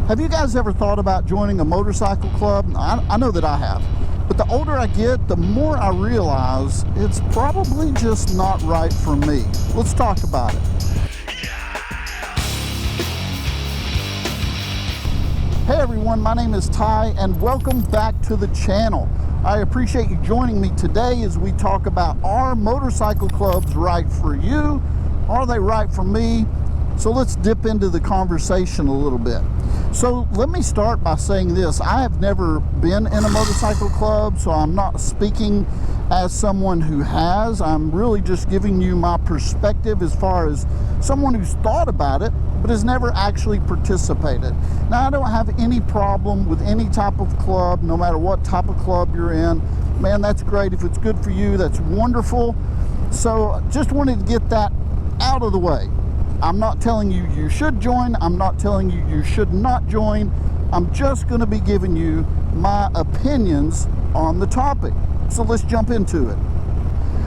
Have you guys ever thought about joining a motorcycle club? I know that I have. But the older I get, the more I realize it's probably just not right for me. Let's talk about it. Hey everyone, my name is Ty and welcome back to the channel. I appreciate you joining me today as we talk about, are motorcycle clubs right for you? Are they right for me? So let's dip into the conversation a little bit. So let me start by saying this. I have never been in a motorcycle club, so I'm not speaking as someone who has. I'm really just giving you my perspective as far as someone who's thought about it, but has never actually participated. Now, I don't have any problem with any type of club, no matter what type of club you're in. Man, that's great. If it's good for you, that's wonderful. So just wanted to get that out of the way. I'm not telling you you should join. I'm not telling you you should not join. I'm just going to be giving you my opinions on the topic. So let's jump into it.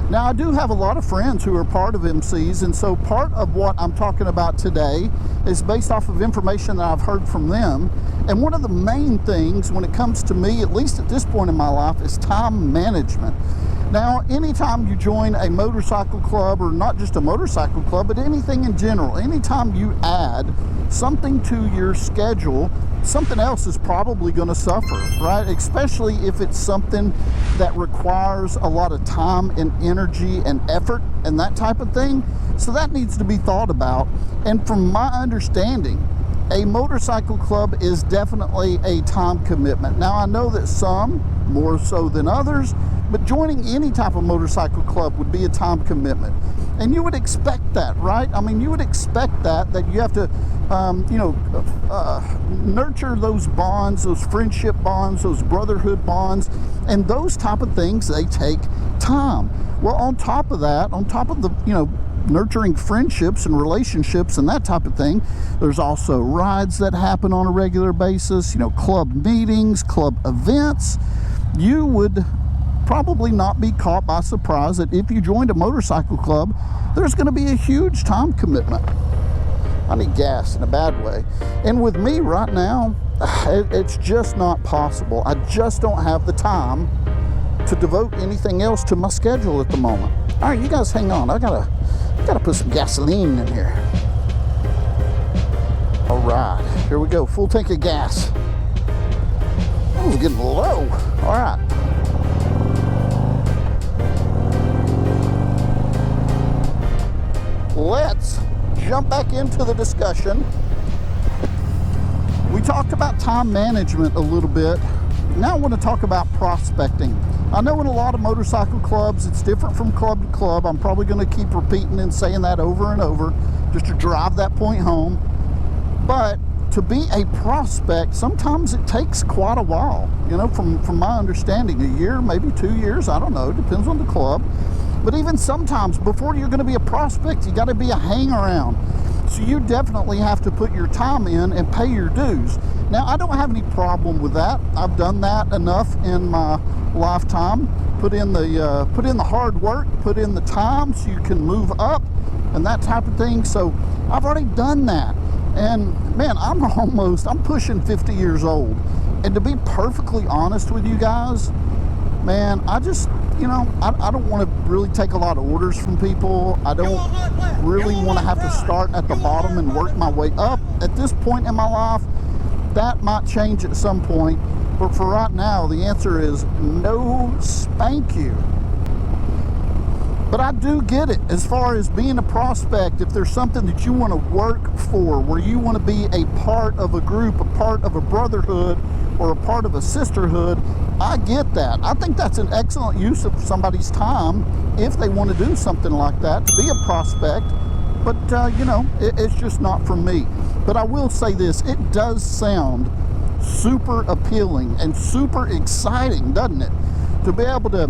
Now, I do have a lot of friends who are part of MCs, and so part of what I'm talking about today is based off of information that I've heard from them. And one of the main things when it comes to me, at least at this point in my life, is time management. Now, anytime you join a motorcycle club, or not just a motorcycle club, but anything in general, anytime you add something to your schedule, something else is probably going to suffer, right? Especially if it's something that requires a lot of time and energy and effort and that type of thing. So that needs to be thought about. And from my understanding, a motorcycle club is definitely a time commitment. Now, I know that some more so than others, but joining any type of motorcycle club would be a time commitment. And you would expect that, right? I mean, you would expect that you have to, nurture those bonds, those friendship bonds, those brotherhood bonds, and those type of things, they take time. Well, on top of that, on top of the, nurturing friendships and relationships and that type of thing, there's also rides that happen on a regular basis, club meetings, club events. You would probably not be caught by surprise that if you joined a motorcycle club, there's going to be a huge time commitment. I need gas in a bad way. And with me right now, it's just not possible. I just don't have the time to devote anything else to my schedule at the moment. All right, you guys hang on. I gotta put some gasoline in here. All right, here we go. Full tank of gas. That was getting low. All right. Let's jump back into the discussion. We talked about time management a little bit. Now I want to talk about prospecting. I know in a lot of motorcycle clubs, it's different from club to club. I'm probably going to keep repeating and saying that over and over just to drive that point home. But to be a prospect, sometimes it takes quite a while. From my understanding, a year, maybe 2 years, I don't know, depends on the club. But even sometimes, before you're going to be a prospect, you got to be a hang-around. So you definitely have to put your time in and pay your dues. Now, I don't have any problem with that. I've done that enough in my lifetime. Put in the hard work, put in the time so you can move up and that type of thing. So I've already done that. And man, I'm pushing 50 years old. And to be perfectly honest with you guys, man, I just, I don't want to really take a lot of orders from people. I don't really want to have to start at the bottom and work my way up. At this point in my life, that might change at some point. But for right now, the answer is no spank you. But I do get it as far as being a prospect. If there's something that you want to work for, where you want to be a part of a group, a part of a brotherhood, or a part of a sisterhood, I get that. I think that's an excellent use of somebody's time if they want to do something like that, to be a prospect. But, it's just not for me. But I will say this, it does sound super appealing and super exciting, doesn't it? To be able to,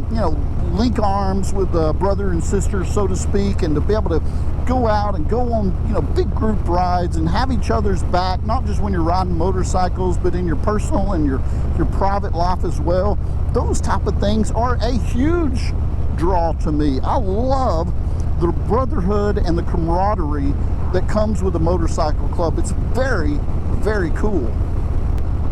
link arms with brother and sister, so to speak, and to be able to go out and go on, big group rides and have each other's back, not just when you're riding motorcycles, but in your personal and your private life as well. Those type of things are a huge draw to me. I love the brotherhood and the camaraderie that comes with a motorcycle club. It's very, very cool.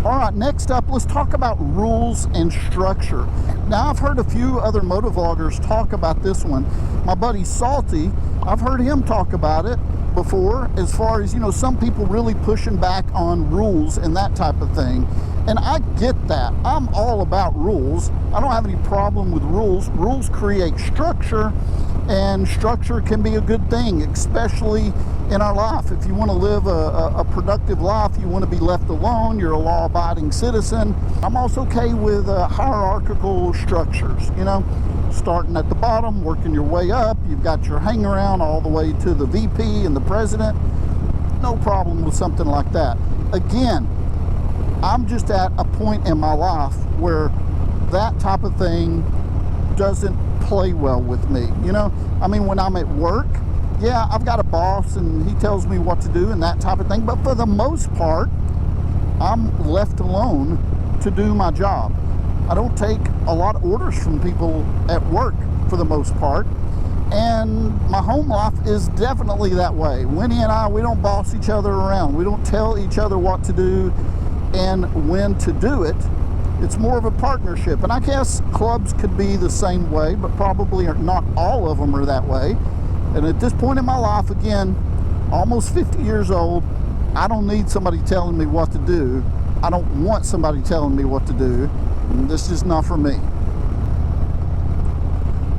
All right, next up, let's talk about rules and structure. Now, I've heard a few other motovloggers talk about this one. My buddy Salty, I've heard him talk about it before, as far as, you know, some people really pushing back on rules and that type of thing. And I get that. I'm all about rules. I don't have any problem with rules. Rules create structure, and structure can be a good thing, especially in our life. If you want to live a productive life, you want to be left alone, you're a law-abiding citizen. I'm also okay with hierarchical structures, you know, starting at the bottom, working your way up. You've got your hang around all the way to the VP and the president. No problem with something like that. Again, I'm just at a point in my life where that type of thing doesn't play well with me, you know. I mean, when I'm at work, yeah, I've got a boss and he tells me what to do and that type of thing, but for the most part, I'm left alone to do my job. I don't take a lot of orders from people at work for the most part, and my home life is definitely that way. Winnie and I, we don't boss each other around. We don't tell each other what to do and when to do it. It's more of a partnership, and I guess clubs could be the same way, but probably not all of them are that way. And at this point in my life, again, almost 50 years old, I don't need somebody telling me what to do. I don't want somebody telling me what to do. And this is not for me.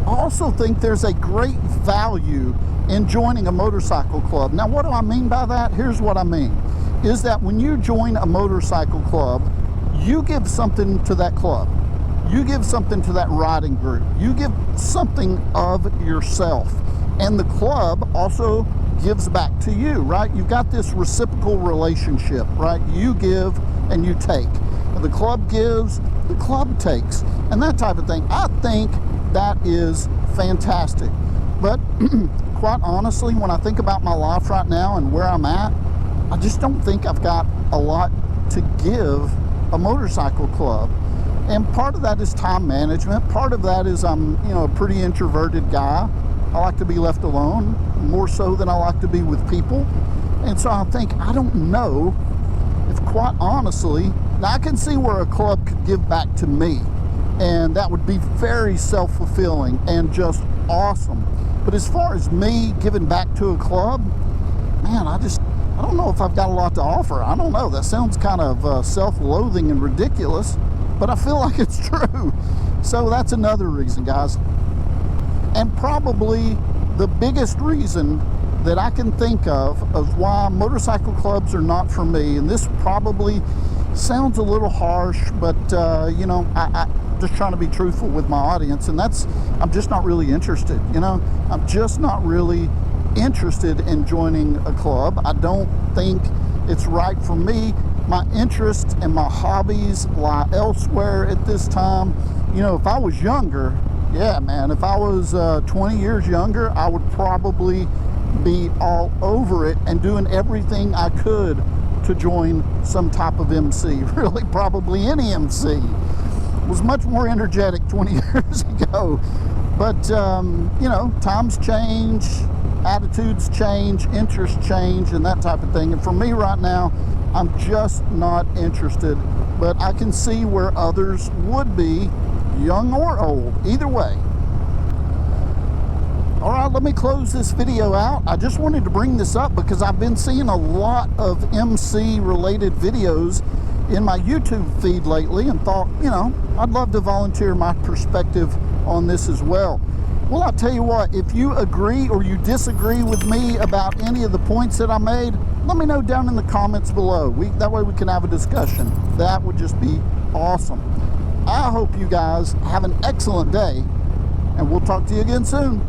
I also think there's a great value in joining a motorcycle club. Now, what do I mean by that? Here's what I mean, is that when you join a motorcycle club, you give something to that club. You give something to that riding group. You give something of yourself. And the club also gives back to you, right? You've got this reciprocal relationship, right? You give and you take. The club gives, the club takes, and that type of thing. I think that is fantastic. But quite honestly, when I think about my life right now and where I'm at, I just don't think I've got a lot to give a motorcycle club. And part of that is time management. Part of that is I'm, you know, a pretty introverted guy. I like to be left alone more so than I like to be with people. And so I think, I don't know if, quite honestly, now I can see where a club could give back to me, and that would be very self-fulfilling and just awesome. But as far as me giving back to a club, man, I don't know if I've got a lot to offer. I don't know. That sounds kind of self-loathing and ridiculous, but I feel like it's true. So that's another reason, guys. And probably the biggest reason that I can think of why motorcycle clubs are not for me, and this probably sounds a little harsh, but you know, I'm just trying to be truthful with my audience, and that's, I'm just not really interested, you know. I'm just not really interested in joining a club. I don't think it's right for me. My interests and my hobbies lie elsewhere at this time. You know, if I was younger, yeah, man, if I was 20 years younger, I would probably be all over it and doing everything I could to join some type of MC. Really, probably any MC. Was much more energetic 20 years ago. But, you know, times change, attitudes change, interests change, and that type of thing. And for me right now, I'm just not interested. But I can see where others would be, young or old, either way. All right, let me close this video out. I just wanted to bring this up because I've been seeing a lot of MC related videos in my YouTube feed lately, and thought, you know, I'd love to volunteer my perspective on this as well. Well, I'll tell you what, if you agree or you disagree with me about any of the points that I made, let me know down in the comments below. That way we can have a discussion. That would just be awesome. I hope you guys have an excellent day, and we'll talk to you again soon.